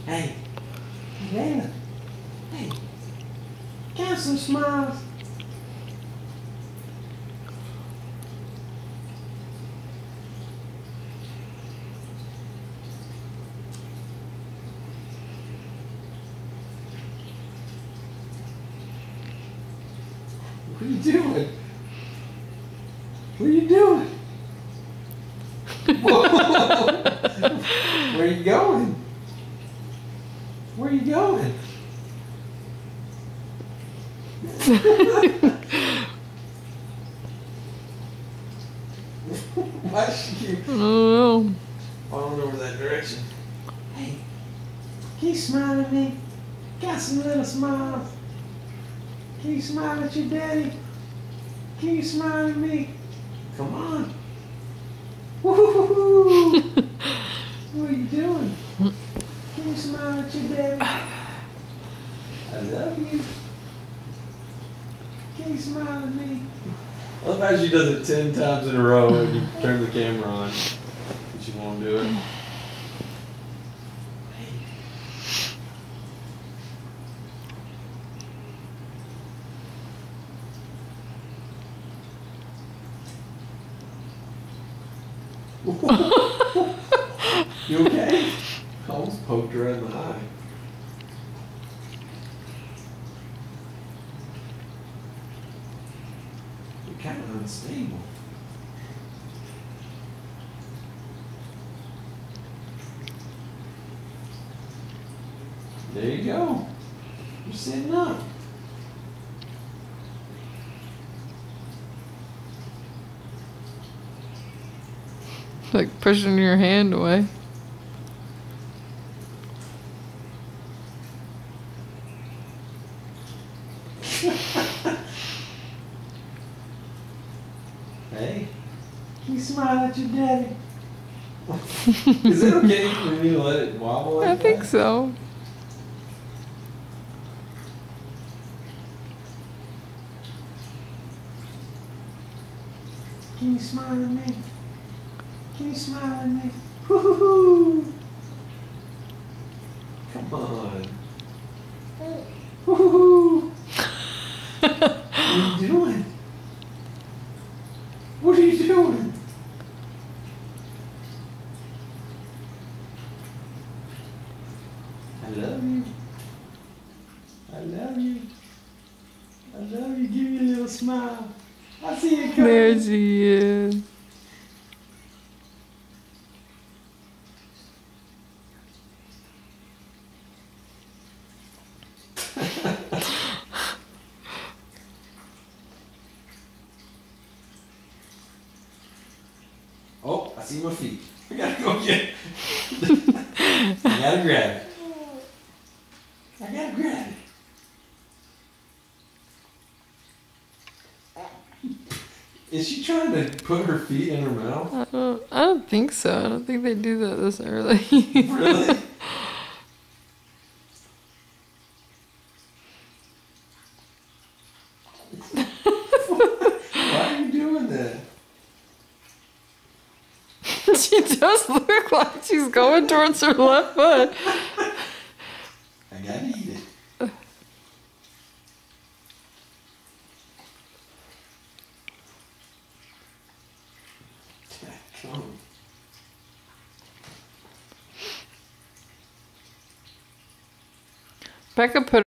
Hey, Layla. Hey, got some smiles. What are you doing? What are you doing? Whoa. Where are you going? Where are you going? Why should you? I don't know. Falling over that direction. Hey, can you smile at me? Got some little smiles. Can you smile at your daddy? Can you smile at me? Come on. Woo-hoo-hoo. What are you doing? Can you smile at your daddy? I love you. Can you smile at me? I love how she does it 10 times in a row and you turn the camera on. But she won't do it. You okay? I almost poked her in the eye. You're kind of unstable. There you go. You're sitting up. Like pushing your hand away. Hey, can you smile at your daddy? Is it okay for me to let it wobble like I think that? so. Can you smile at me? Can you smile at me? Woo-hoo-hoo. Come on. Woo-hoo-hoo. What are you doing? What are you doing? I love you. I love you. I love you. Give me a little smile. I see it coming. There she is. Oh, I see my feet. I gotta go get it. I gotta grab it. I gotta grab it. Is she trying to put her feet in her mouth? I don't think so. I don't think they do that this early. Really? Why are you doing that? She does look like she's going towards her left foot. I gotta eat it. Come on. Becca put